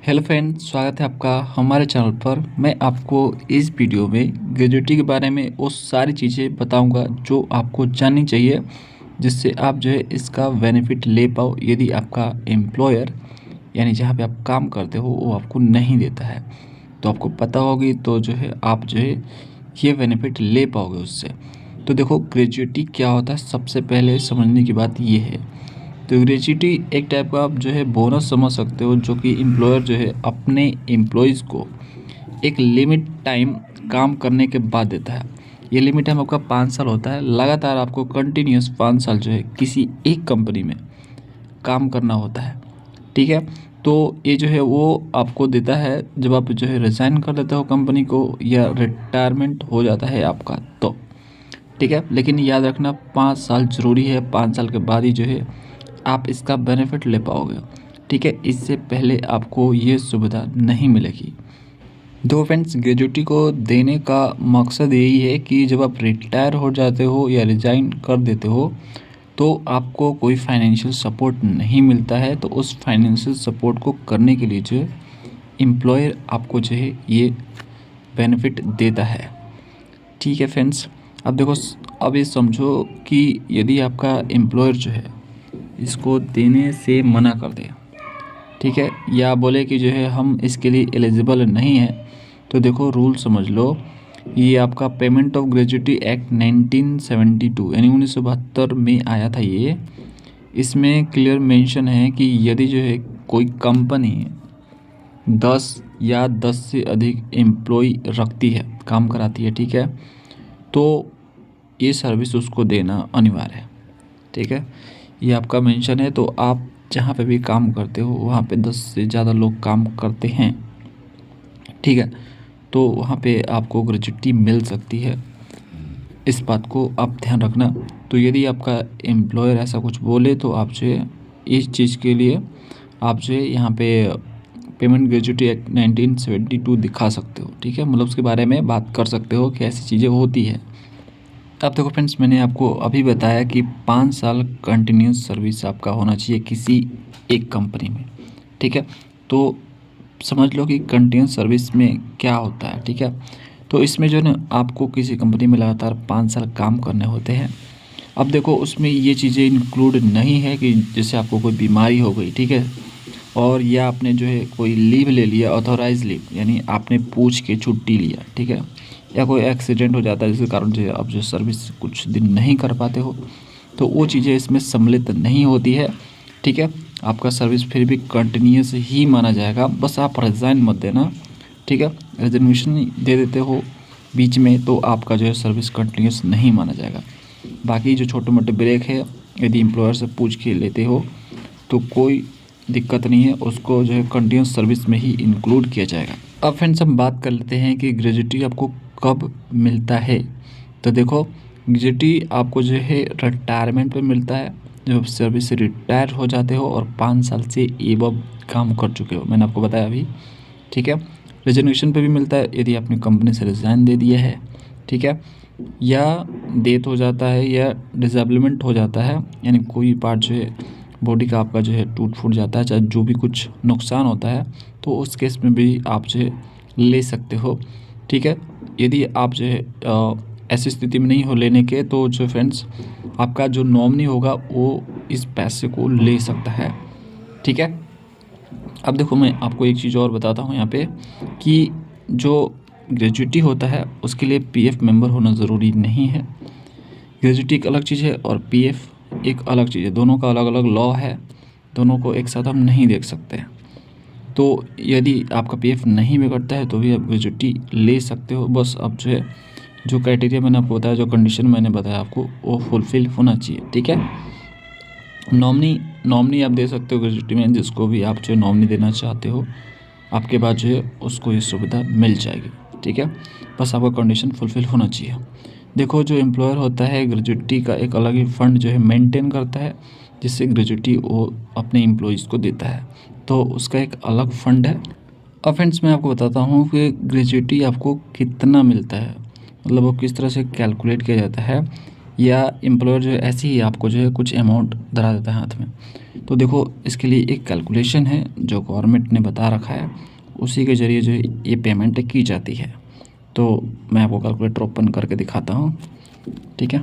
Hello friends, स्वागत है आपका हमारे चैनल पर। मैं आपको इस वीडियो में ग्रेजुएटी के बारे में वो सारी चीज़ें बताऊंगा जो आपको जाननी चाहिए, जिससे आप जो है इसका बेनिफिट ले पाओ यदि आपका एम्प्लॉयर यानी जहां पे आप काम करते हो वो आपको नहीं देता है। तो आपको पता होगी तो जो है आप जो है ये बेनिफिट ले पाओगे उससे। तो देखो, ग्रेजुएटी क्या होता है, सबसे पहले समझने की बात ये है। तो ग्रेच्युटी एक टाइप का आप जो है बोनस समझ सकते हो, जो कि एम्प्लॉयर जो है अपने एम्प्लॉयज़ को एक लिमिट टाइम काम करने के बाद देता है। ये लिमिट टाइम आपका 5 साल होता है। लगातार आपको कंटिन्यूस 5 साल जो है किसी एक कंपनी में काम करना होता है। ठीक है, तो ये जो है वो आपको देता है जब आप जो है रिज़ाइन कर देते हो कंपनी को या रिटायरमेंट हो जाता है आपका तो। ठीक है, लेकिन याद रखना 5 साल ज़रूरी है। 5 साल के बाद ही जो है आप इसका बेनिफिट ले पाओगे। ठीक है, इससे पहले आपको ये सुविधा नहीं मिलेगी। दो फ्रेंड्स, ग्रेजुएटी को देने का मकसद यही है कि जब आप रिटायर हो जाते हो या रिजाइन कर देते हो तो आपको कोई फाइनेंशियल सपोर्ट नहीं मिलता है। तो उस फाइनेंशियल सपोर्ट को करने के लिए जो है एम्प्लॉयर आपको जो है ये बेनिफिट देता है। ठीक है फ्रेंड्स, अब देखो, अब ये समझो कि यदि आपका एम्प्लॉयर जो है इसको देने से मना कर दे, ठीक है, या बोले कि जो है हम इसके लिए एलिजिबल नहीं है, तो देखो रूल समझ लो। ये आपका पेमेंट ऑफ ग्रेजुएटी एक्ट 1972 यानी 1972 में आया था ये। इसमें क्लियर मेंशन है कि यदि जो है कोई कंपनी 10 या 10 से अधिक एम्प्लॉय रखती है, काम कराती है, ठीक है, तो ये सर्विस उसको देना अनिवार्य है। ठीक है, ये आपका मेंशन है। तो आप जहाँ पे भी काम करते हो वहाँ पे 10 से ज़्यादा लोग काम करते हैं, ठीक है, तो वहाँ पे आपको ग्रेच्युटी मिल सकती है। इस बात को आप ध्यान रखना। तो यदि आपका एम्प्लॉयर ऐसा कुछ बोले तो आप जो है इस चीज़ के लिए आप जो है यहाँ पे पेमेंट ग्रेच्युटी एक्ट 1972 दिखा सकते हो। ठीक है, मतलब उसके बारे में बात कर सकते हो कि ऐसी चीज़ें होती है। अब देखो फ्रेंड्स, मैंने आपको अभी बताया कि 5 साल कंटिन्यूस सर्विस आपका होना चाहिए किसी एक कंपनी में। ठीक है, तो समझ लो कि कंटिन्यूस सर्विस में क्या होता है। ठीक है, तो इसमें जो है ना आपको किसी कंपनी में लगातार 5 साल काम करने होते हैं। अब देखो, उसमें ये चीज़ें इंक्लूड नहीं है कि जैसे आपको कोई बीमारी हो गई, ठीक है, और या आपने जो है कोई लीव ले लिया, ऑथोराइज लीव यानी आपने पूछ के छुट्टी लिया, ठीक है, या कोई एक्सीडेंट हो जाता है जिसके कारण जो है आप जो सर्विस कुछ दिन नहीं कर पाते हो, तो वो चीज़ें इसमें सम्मिलित नहीं होती है। ठीक है, आपका सर्विस फिर भी कंटिन्यूस ही माना जाएगा। बस आप रिज़ाइन मत देना। ठीक है, रिजर्वेशन दे देते हो बीच में तो आपका जो है सर्विस कंटिन्यूस नहीं माना जाएगा। बाकी जो छोटे मोटे ब्रेक है यदि एम्प्लॉयर से पूछ के लेते हो तो कोई दिक्कत नहीं है, उसको जो है कंटिन्यूस सर्विस में ही इंक्लूड किया जाएगा। अब फ्रेंड्स, हम बात कर लेते हैं कि ग्रेजुएटी आपको कब मिलता है। तो देखो, ग्रेजुएटी आपको जो है रिटायरमेंट पे मिलता है, जब सर्विस से रिटायर हो जाते हो और 5 साल से एबव काम कर चुके हो, मैंने आपको बताया अभी। ठीक है, रिजर्वेशन पे भी मिलता है यदि आपने कंपनी से रिज़ाइन दे दिया है, ठीक है, या डेथ हो जाता है या डिसेबलमेंट हो जाता है, यानी कोई पार्ट जो है बॉडी का आपका जो है टूट फूट जाता है, चाहे जो भी कुछ नुकसान होता है, तो उस केस में भी आप जो है ले सकते हो। ठीक है, यदि आप जो है ऐसी स्थिति में नहीं हो लेने के, तो जो फ्रेंड्स आपका जो नॉमिनी होगा वो इस पैसे को ले सकता है। ठीक है, अब देखो, मैं आपको एक चीज़ और बताता हूँ यहाँ पे कि जो ग्रेजुएटी होता है उसके लिए पीएफ मेंबर होना ज़रूरी नहीं है। ग्रेजुएटी एक अलग चीज़ है और पीएफ एक अलग चीज़ है, दोनों का अलग अलग लॉ है, दोनों को एक साथ हम नहीं देख सकते हैं। तो यदि आपका पीएफ नहीं बिगड़ता है तो भी आप ग्रेजुएटी ले सकते हो। बस अब जो है जो क्राइटेरिया मैंने आपको बताया, जो कंडीशन मैंने बताया आपको, वो फुलफ़िल होना चाहिए। ठीक है, नॉमिनी आप दे सकते हो ग्रेजुएटी में, जिसको भी आप जो है नॉमिनी देना चाहते हो, आपके बाद जो है उसको ये सुविधा मिल जाएगी। ठीक है, बस आपका कंडीशन फुलफ़िल होना चाहिए। देखो, जो एम्प्लॉयर होता है ग्रेजुएटी का एक अलग ही फ़ंड जो है मेंटेन करता है, जिससे ग्रेजुएटी वो अपने एम्प्लॉयज़ को देता है, तो उसका एक अलग फ़ंड है। अब फ्रेंड्स, मैं आपको बताता हूँ कि ग्रेजुएटी आपको कितना मिलता है, मतलब वो किस तरह से कैलकुलेट किया जाता है, या एम्प्लॉयर जो है ऐसे ही आपको जो है कुछ अमाउंट धरा देता है हाथ में। तो देखो इसके लिए एक कैलकुलेशन है जो गवर्नमेंट ने बता रखा है, उसी के ज़रिए जो है ये पेमेंट की जाती है। तो मैं आपको कैलकुलेटर ओपन करके दिखाता हूँ, ठीक है।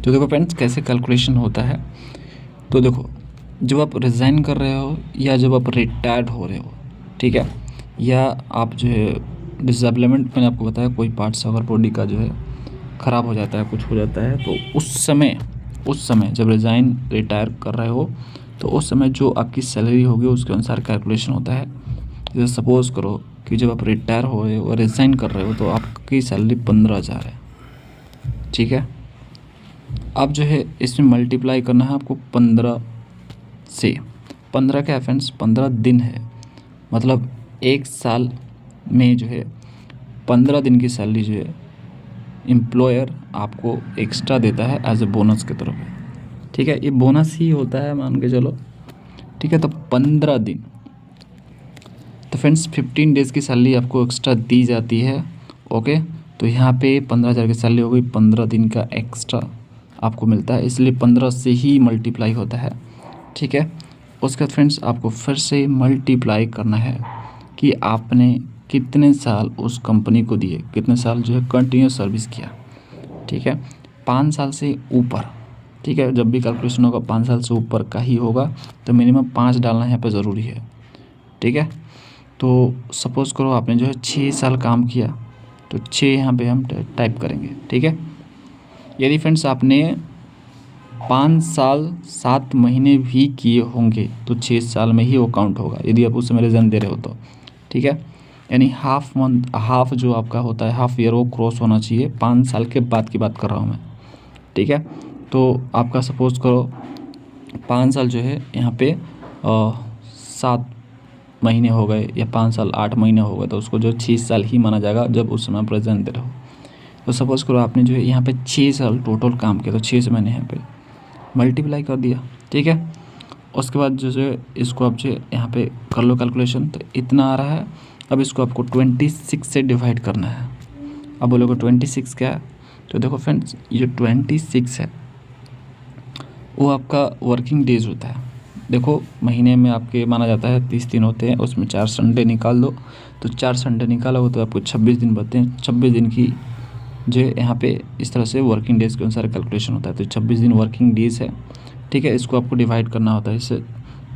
तो देखो फ्रेंड्स कैसे कैलकुलेशन होता है। तो देखो जब आप रिज़ाइन कर रहे हो या जब आप रिटायर्ड हो रहे हो, ठीक है, या आप जो है डिसेबलमेंट, मैंने आपको बताया कोई पार्ट्स अगर बॉडी का जो है ख़राब हो जाता है, कुछ हो जाता है, तो उस समय जब रिज़ाइन रिटायर कर रहे हो तो उस समय जो आपकी सैलरी होगी उसके अनुसार कैलकुलेशन होता है। जैसे सपोज़ करो कि जब आप रिटायर हो रहे हो और रिज़ाइन कर रहे हो तो आपकी सैलरी 15,000 है, ठीक है। अब जो है इसमें मल्टीप्लाई करना है आपको 15 से। 15 क्या है फ्रेंड्स, 15 दिन है, मतलब एक साल में जो है 15 दिन की सैलरी जो है एम्प्लॉयर आपको एक्स्ट्रा देता है एज ए बोनस के तरफ, ठीक है। ये बोनस ही होता है मान के चलो, ठीक है। तो 15 दिन, तो फ्रेंड्स 15 डेज़ की सैलरी आपको एक्स्ट्रा दी जाती है, ओके। तो यहाँ पे 15,000 की सैलरी हो गई, 15 दिन का एक्स्ट्रा आपको मिलता है, इसलिए 15 से ही मल्टीप्लाई होता है, ठीक है। उसके बाद फ्रेंड्स आपको फिर से मल्टीप्लाई करना है कि आपने कितने साल उस कंपनी को दिए, कितने साल जो है कंटिन्यूस सर्विस किया, ठीक है। 5 साल से ऊपर, ठीक है, जब भी कैलकुलेशन होगा 5 साल से ऊपर का ही होगा, तो मिनिमम 5 डालना यहाँ पे ज़रूरी है, ठीक है। तो सपोज़ करो आपने जो है 6 साल काम किया, तो 6 यहाँ पे हम टाइप करेंगे, ठीक है। यदि फ्रेंड्स आपने 5 साल 7 महीने भी किए होंगे तो 6 साल में ही वो काउंट होगा, यदि आप उस समय रिजन दे रहे हो तो, ठीक है। यानी हाफ मंथ, हाफ जो आपका होता है, हाफ ईयर, वो क्रॉस होना चाहिए। 5 साल के बाद की बात कर रहा हूँ मैं, ठीक है। तो आपका सपोज़ करो 5 साल जो है यहाँ पे 7 महीने हो गए या 5 साल 8 महीने हो गए, तो उसको जो 6 साल ही माना जाएगा जब उस समय प्रेजेंट दे रहे हो। तो सपोज़ करो आपने जो है यहाँ पे 6 साल टोटल काम किया, तो 6 से मैंने यहाँ पे मल्टीप्लाई कर दिया, ठीक है। उसके बाद जो है इसको आप जो यहाँ पे कर लो कैलकुलेशन, तो इतना आ रहा है। अब इसको आपको 26 से डिवाइड करना है। अब बोलोगे 26 क्या है, तो देखो फ्रेंड्स ये 26 है वो आपका वर्किंग डेज होता है। देखो महीने में आपके माना जाता है 30 दिन होते हैं, उसमें 4 संडे निकाल दो, तो 4 संडे निकालोगे तो आपको 26 दिन बनते हैं। 26 दिन की जो यहाँ पे इस तरह से वर्किंग डेज़ के अनुसार कैलकुलेशन होता है, तो 26 दिन वर्किंग डेज़ है, ठीक है। इसको आपको डिवाइड करना होता है इससे,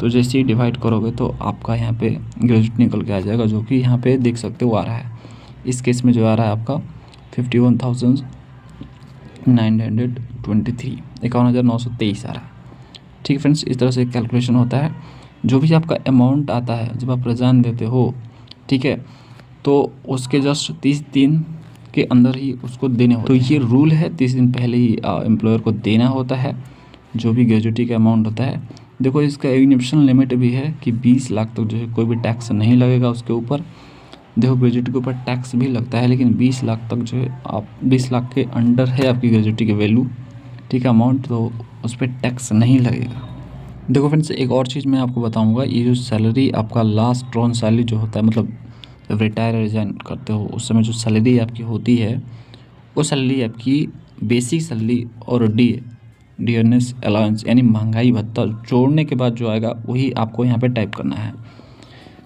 तो जैसे ही डिवाइड करोगे तो आपका यहाँ पे ग्रेजुएट निकल के आ जाएगा, जो कि यहाँ पे देख सकते हो आ रहा है। इस केस में जो आ रहा है आपका 51,923, 51,923 आ रहा है, ठीक है फ्रेंड्स। इस तरह से कैलकुलेशन होता है। जो भी आपका अमाउंट आता है जब आप रिज़ाइन देते हो, ठीक है, तो उसके जस्ट 30 दिन के अंदर ही उसको देने होते हैं। तो ये रूल है, 30 दिन पहले ही एम्प्लॉयर को देना होता है जो भी ग्रेजुएटी का अमाउंट होता है। देखो इसका एग्जेम्पशन लिमिट भी है कि 20 लाख तक जो है कोई भी टैक्स नहीं लगेगा उसके ऊपर। देखो ग्रेजुएटी के ऊपर टैक्स भी लगता है, लेकिन 20 लाख तक जो है आप 20 लाख के अंडर है आपकी ग्रेजुएटी की वैल्यू, ठीक है, अमाउंट, तो उस पर टैक्स नहीं लगेगा। देखो फ्रेंड्स एक और चीज़ मैं आपको बताऊंगा, ये जो सैलरी आपका लास्ट ड्रॉन सैलरी जो होता है, मतलब जब रिटायर रिजाइन करते हो उस समय जो सैलरी आपकी होती है, वो सैलरी आपकी बेसिक सैलरी और डियरनेस अलाउंस यानी महंगाई भत्ता जोड़ने के बाद जो आएगा वही आपको यहाँ पे टाइप करना है।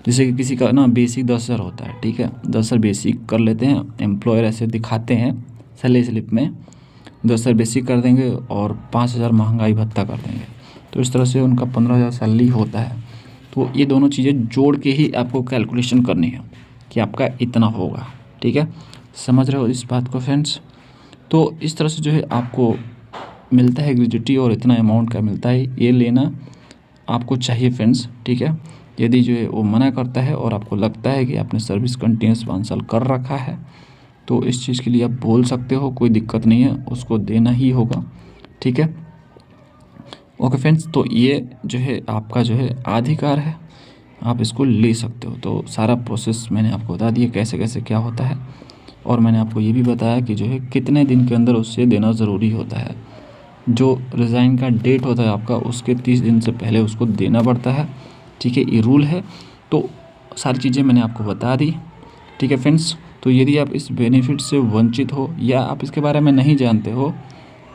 जैसे कि किसी का ना बेसिक 10,000 होता है, ठीक है, 10,000 बेसिक कर लेते हैं, एम्प्लॉयर ऐसे दिखाते हैं सैलरी स्लिप में, 10,000 बेसिक कर देंगे और 5,000 महंगाई भत्ता कर देंगे, तो इस तरह से उनका 15,000 सैलरी होता है। तो ये दोनों चीज़ें जोड़ के ही आपको कैलकुलेशन करनी है कि आपका इतना होगा, ठीक है। समझ रहे हो इस बात को फ्रेंड्स। तो इस तरह से जो है आपको मिलता है ग्रेजुएटी और इतना अमाउंट का मिलता है, ये लेना आपको चाहिए फ्रेंड्स, ठीक है। यदि जो है वो मना करता है और आपको लगता है कि आपने सर्विस कंटिन्यूस 5 साल कर रखा है, तो इस चीज़ के लिए आप बोल सकते हो, कोई दिक्कत नहीं है, उसको देना ही होगा, ठीक है। ओके फ्रेंड्स, तो ये जो है आपका जो है अधिकार है, आप इसको ले सकते हो। तो सारा प्रोसेस मैंने आपको बता दिया कैसे कैसे क्या होता है, और मैंने आपको ये भी बताया कि जो है कितने दिन के अंदर उससे देना ज़रूरी होता है। जो रिज़ाइन का डेट होता है आपका, उसके 30 दिन से पहले उसको देना पड़ता है, ठीक है, ये रूल है। तो सारी चीज़ें मैंने आपको बता दी, ठीक है फ्रेंड्स। तो यदि आप इस बेनिफिट से वंचित हो या आप इसके बारे में नहीं जानते हो,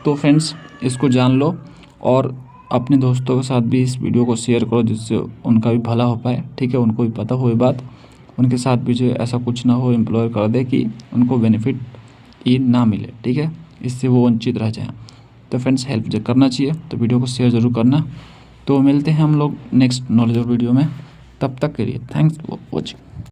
तो फ्रेंड्स इसको जान लो और अपने दोस्तों के साथ भी इस वीडियो को शेयर करो, जिससे उनका भी भला हो पाए, ठीक है, उनको भी पता हो ये बात, उनके साथ भी जो ऐसा कुछ ना हो, एम्प्लॉयर कर दे कि उनको बेनिफिट ये ना मिले, ठीक है, इससे वो वंचित रह जाएँ। तो फ्रेंड्स हेल्प जो करना चाहिए, तो वीडियो को शेयर ज़रूर करना। तो मिलते हैं हम लोग नेक्स्ट नॉलेजेबल वीडियो में, तब तक के लिए थैंक्स फॉर वॉचिंग।